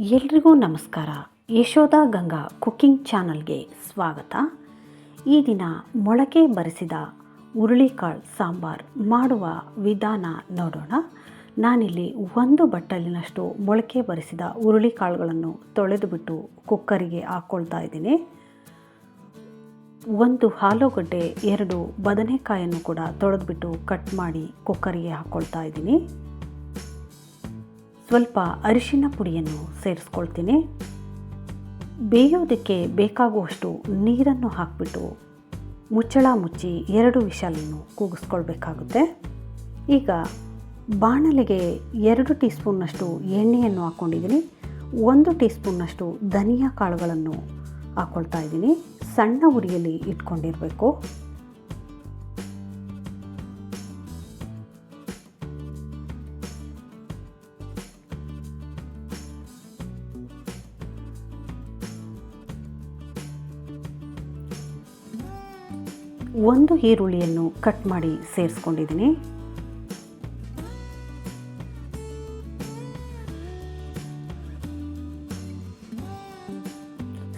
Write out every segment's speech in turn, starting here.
ಎಲ್ರಿಗೂ ನಮಸ್ಕಾರ. ಯಶೋಧ ಗಂಗಾ ಕುಕ್ಕಿಂಗ್ ಚಾನಲ್ಗೆ ಸ್ವಾಗತ. ಈ ದಿನ ಮೊಳಕೆ ಬರಿಸಿದ ಹುರುಳಿಕಾಳು ಸಾಂಬಾರು ಮಾಡುವ ವಿಧಾನ ನೋಡೋಣ. ನಾನಿಲ್ಲಿ 1 ಬಟ್ಟಲಿನಷ್ಟು ಮೊಳಕೆ ಬರಿಸಿದ ಹುರುಳಿಕಾಳುಗಳನ್ನು ತೊಳೆದುಬಿಟ್ಟು ಕುಕ್ಕರಿಗೆ ಹಾಕ್ಕೊಳ್ತಾ ಇದ್ದೀನಿ. 1 ಆಲೂಗಡ್ಡೆ, 2 ಬದನೆಕಾಯನ್ನು ಕೂಡ ತೊಳೆದುಬಿಟ್ಟು ಕಟ್ ಮಾಡಿ ಕುಕ್ಕರಿಗೆ ಹಾಕ್ಕೊಳ್ತಾ ಇದ್ದೀನಿ. ಸ್ವಲ್ಪ ಅರಿಶಿನ ಪುಡಿಯನ್ನು ಸೇರಿಸ್ಕೊಳ್ತೀನಿ. ಬೇಯೋದಕ್ಕೆ ಬೇಕಾಗುವಷ್ಟು ನೀರನ್ನು ಹಾಕಿಬಿಟ್ಟು ಮುಚ್ಚಳ ಮುಚ್ಚಿ 2 ವಿಷಲನ್ನು ಕೂಗಿಸ್ಕೊಳ್ಬೇಕಾಗುತ್ತೆ. ಈಗ ಬಾಣಲೆಗೆ 2 ಟೀ ಸ್ಪೂನ್ನಷ್ಟು ಎಣ್ಣೆಯನ್ನು ಹಾಕ್ಕೊಂಡಿದ್ದೀನಿ. 1 ಟೀ ಸ್ಪೂನ್ನಷ್ಟು ಧನಿಯಾ ಕಾಳುಗಳನ್ನು ಹಾಕ್ಕೊಳ್ತಾ ಇದ್ದೀನಿ. ಸಣ್ಣ ಉರಿಯಲ್ಲಿ ಇಟ್ಕೊಂಡಿರಬೇಕು. ಒಂದು ಈರುಳ್ಳಿಯನ್ನು ಕಟ್ ಮಾಡಿ ಸೇರಿಸ್ಕೊಂಡಿದ್ದೀನಿ.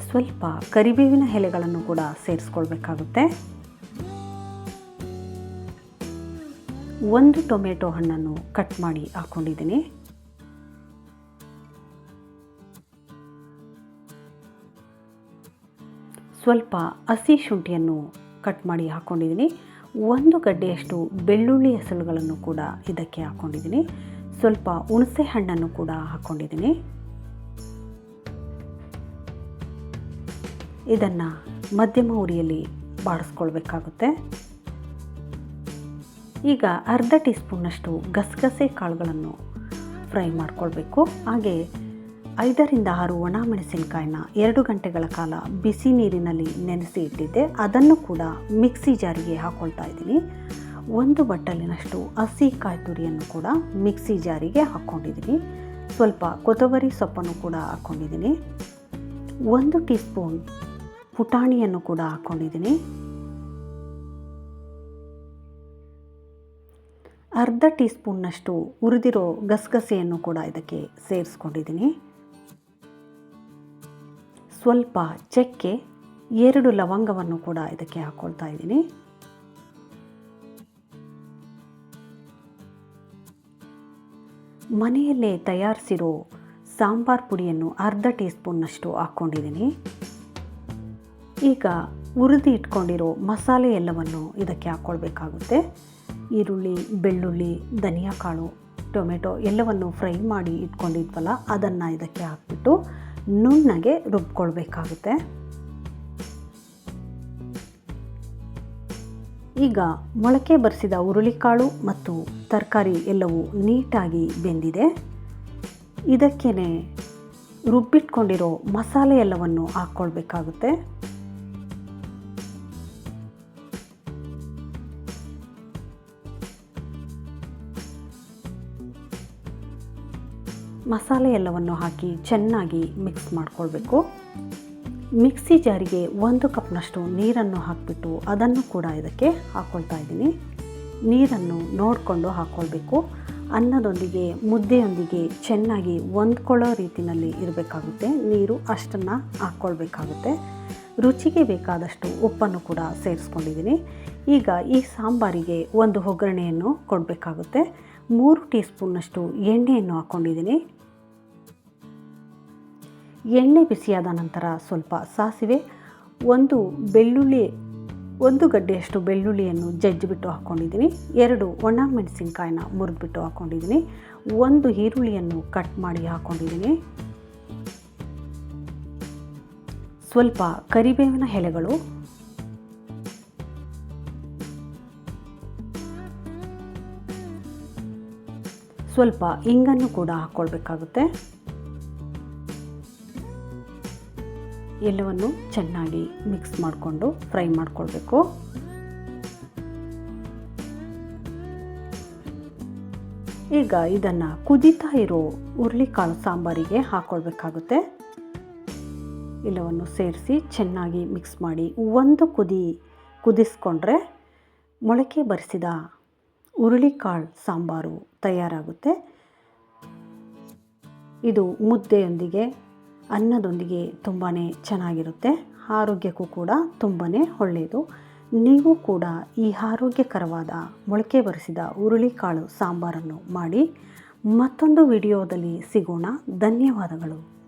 ಸ್ವಲ್ಪ ಕರಿಬೇವಿನ ಎಲೆಗಳನ್ನು ಕೂಡ ಸೇರಿಸ್ಕೊಳ್ಬೇಕಾಗುತ್ತೆ. 1 ಟೊಮೆಟೊ ಹಣ್ಣನ್ನು ಕಟ್ ಮಾಡಿ ಹಾಕ್ಕೊಂಡಿದ್ದೀನಿ. ಸ್ವಲ್ಪ ಹಸಿ ಶುಂಠಿಯನ್ನು ಕಟ್ ಮಾಡಿ ಹಾಕ್ಕೊಂಡಿದ್ದೀನಿ. 1 ಗಡ್ಡೆಯಷ್ಟು ಬೆಳ್ಳುಳ್ಳಿ ಹೆಸರುಗಳನ್ನು ಕೂಡ ಇದಕ್ಕೆ ಹಾಕ್ಕೊಂಡಿದ್ದೀನಿ. ಸ್ವಲ್ಪ ಹುಣಸೆ ಹಣ್ಣನ್ನು ಕೂಡ ಹಾಕ್ಕೊಂಡಿದ್ದೀನಿ. ಇದನ್ನು ಮಧ್ಯಮ ಉರಿಯಲ್ಲಿ ಬಾಡಿಸ್ಕೊಳ್ಬೇಕಾಗುತ್ತೆ. ಈಗ ಅರ್ಧ ಟೀ ಸ್ಪೂನ್ನಷ್ಟು ಗಸಗಸೆ ಕಾಳುಗಳನ್ನು ಫ್ರೈ ಮಾಡ್ಕೊಳ್ಬೇಕು. ಹಾಗೆ 5 ರಿಂದ 6 ಒಣ ಮೆಣಸಿನಕಾಯಿನ 2 ಗಂಟೆಗಳ ಕಾಲ ಬಿಸಿ ನೀರಿನಲ್ಲಿ ನೆನೆಸಿ ಇಟ್ಟಿದ್ದೆ. ಅದನ್ನು ಕೂಡ ಮಿಕ್ಸಿ ಜಾರಿಗೆ ಹಾಕ್ಕೊಳ್ತಾ ಇದ್ದೀನಿ. 1 ಬಟ್ಟಲಿನಷ್ಟು ಹಸಿ ಕಾಯಿ ತುರಿಯನ್ನು ಕೂಡ ಮಿಕ್ಸಿ ಜಾರಿಗೆ ಹಾಕ್ಕೊಂಡಿದ್ದೀನಿ. ಸ್ವಲ್ಪ ಕೊತ್ತಂಬರಿ ಸೊಪ್ಪನ್ನು ಕೂಡ ಹಾಕ್ಕೊಂಡಿದ್ದೀನಿ. 1 ಟೀ ಸ್ಪೂನ್ ಪುಟಾಣಿಯನ್ನು ಕೂಡ ಹಾಕ್ಕೊಂಡಿದ್ದೀನಿ. ಅರ್ಧ ಟೀ ಸ್ಪೂನ್ನಷ್ಟು ಹುರಿದಿರೋ ಗಸಗಸೆಯನ್ನು ಕೂಡ ಇದಕ್ಕೆ ಸೇರಿಸ್ಕೊಂಡಿದ್ದೀನಿ. ಸ್ವಲ್ಪ ಚಕ್ಕೆ, 2 ಲವಂಗವನ್ನು ಕೂಡ ಇದಕ್ಕೆ ಹಾಕ್ಕೊಳ್ತಾ ಇದ್ದೀನಿ. ಮನೆಯಲ್ಲೇ ತಯಾರಿಸಿರೋ ಸಾಂಬಾರು ಪುಡಿಯನ್ನು ಅರ್ಧ ಟೀ ಸ್ಪೂನ್ನಷ್ಟು ಹಾಕ್ಕೊಂಡಿದ್ದೀನಿ. ಈಗ ಹುರಿದು ಇಟ್ಕೊಂಡಿರೋ ಮಸಾಲೆ ಎಲ್ಲವನ್ನು ಇದಕ್ಕೆ ಹಾಕ್ಕೊಳ್ಬೇಕಾಗುತ್ತೆ. ಈರುಳ್ಳಿ, ಬೆಳ್ಳುಳ್ಳಿ, ಧನಿಯಾ ಕಾಳು, ಟೊಮೆಟೊ ಎಲ್ಲವನ್ನು ಫ್ರೈ ಮಾಡಿ ಇಟ್ಕೊಂಡಿದ್ವಲ್ಲ ಅದನ್ನು ಇದಕ್ಕೆ ಹಾಕ್ಬಿಟ್ಟು ನುಣ್ಣಗೆ ರುಬ್ಕೊಳ್ಬೇಕಾಗುತ್ತೆ. ಈಗ ಮೊಳಕೆ ಬರಿಸಿದ ಹುರುಳಿಕಾಳು ಮತ್ತು ತರಕಾರಿ ಎಲ್ಲವೂ ನೀಟಾಗಿ ಬೆಂದಿದೆ. ಇದಕ್ಕೇ ರುಬ್ಬಿಟ್ಕೊಂಡಿರೋ ಮಸಾಲೆ ಎಲ್ಲವನ್ನು ಹಾಕ್ಕೊಳ್ಬೇಕಾಗುತ್ತೆ. ಮಸಾಲೆ ಎಲ್ಲವನ್ನು ಹಾಕಿ ಚೆನ್ನಾಗಿ ಮಿಕ್ಸ್ ಮಾಡಿಕೊಳ್ಬೇಕು. ಮಿಕ್ಸಿ ಜಾರಿಗೆ 1 ಕಪ್ನಷ್ಟು ನೀರನ್ನು ಹಾಕಿಬಿಟ್ಟು ಅದನ್ನು ಕೂಡ ಇದಕ್ಕೆ ಹಾಕ್ಕೊಳ್ತಾ ಇದ್ದೀನಿ. ನೀರನ್ನು ನೋಡಿಕೊಂಡು ಹಾಕ್ಕೊಳ್ಬೇಕು. ಅನ್ನದೊಂದಿಗೆ ಮುದ್ದೆಯೊಂದಿಗೆ ಚೆನ್ನಾಗಿ ಹೊಂದ್ಕೊಳ್ಳೋ ರೀತಿಯಲ್ಲಿ ಇರಬೇಕಾಗುತ್ತೆ. ನೀರು ಅಷ್ಟನ್ನು ಹಾಕ್ಕೊಳ್ಬೇಕಾಗುತ್ತೆ. ರುಚಿಗೆ ಬೇಕಾದಷ್ಟು ಉಪ್ಪನ್ನು ಕೂಡ ಸೇರಿಸ್ಕೊಂಡಿದ್ದೀನಿ. ಈಗ ಈ ಸಾಂಬಾರಿಗೆ ಒಂದು ಒಗ್ಗರಣೆಯನ್ನು ಕೊಡಬೇಕಾಗುತ್ತೆ. 3 ಟೀ ಸ್ಪೂನ್ನಷ್ಟು ಎಣ್ಣೆಯನ್ನು ಹಾಕ್ಕೊಂಡಿದ್ದೀನಿ. ಎಣ್ಣೆ ಬಿಸಿಯಾದ ನಂತರ ಸ್ವಲ್ಪ ಸಾಸಿವೆ, 1 ಗಡ್ಡೆಯಷ್ಟು ಬೆಳ್ಳುಳ್ಳಿಯನ್ನು ಜಜ್ಜಿಬಿಟ್ಟು ಹಾಕ್ಕೊಂಡಿದ್ದೀನಿ. 2 ಒಣ ಮೆಣಸಿನಕಾಯಿನ ಮುರಿದ್ಬಿಟ್ಟು ಹಾಕ್ಕೊಂಡಿದ್ದೀನಿ. 1 ಈರುಳ್ಳಿಯನ್ನು ಕಟ್ ಮಾಡಿ ಹಾಕ್ಕೊಂಡಿದ್ದೀನಿ. ಸ್ವಲ್ಪ ಕರಿಬೇವಿನ ಎಲೆಗಳು, ಸ್ವಲ್ಪ ಇಂಗನ್ನು ಕೂಡ ಹಾಕ್ಕೊಳ್ಬೇಕಾಗುತ್ತೆ. ಎಲ್ಲವನ್ನು ಚೆನ್ನಾಗಿ ಮಿಕ್ಸ್ ಮಾಡಿಕೊಂಡು ಫ್ರೈ ಮಾಡಿಕೊಳ್ಬೇಕು. ಈಗ ಇದನ್ನು ಕುದೀತಾ ಇರೋ ಹುರುಳಿಕಾಳು ಸಾಂಬಾರಿಗೆ ಹಾಕ್ಕೊಳ್ಬೇಕಾಗುತ್ತೆ. ಎಲ್ಲವನ್ನು ಸೇರಿಸಿ ಚೆನ್ನಾಗಿ ಮಿಕ್ಸ್ ಮಾಡಿ 1 ಕುದಿಸ್ಕೊಂಡ್ರೆ ಮೊಳಕೆ ಬರಿಸಿದ ಹುರುಳಿಕಾಳು ಸಾಂಬಾರು ತಯಾರಾಗುತ್ತೆ. ಇದು ಮುದ್ದೆಯೊಂದಿಗೆ ಅನ್ನದೊಂದಿಗೆ ತುಂಬಾ ಚೆನ್ನಾಗಿರುತ್ತೆ. ಆರೋಗ್ಯಕ್ಕೂ ಕೂಡ ತುಂಬಾ ಒಳ್ಳೆಯದು. ನೀವು ಕೂಡ ಈ ಆರೋಗ್ಯಕರವಾದ ಮೊಳಕೆ ಬರಿಸಿದ ಹುರುಳಿಕಾಳು ಸಾಂಬಾರನ್ನು ಮಾಡಿ. ಮತ್ತೊಂದು ವಿಡಿಯೋದಲ್ಲಿ ಸಿಗೋಣ. ಧನ್ಯವಾದಗಳು.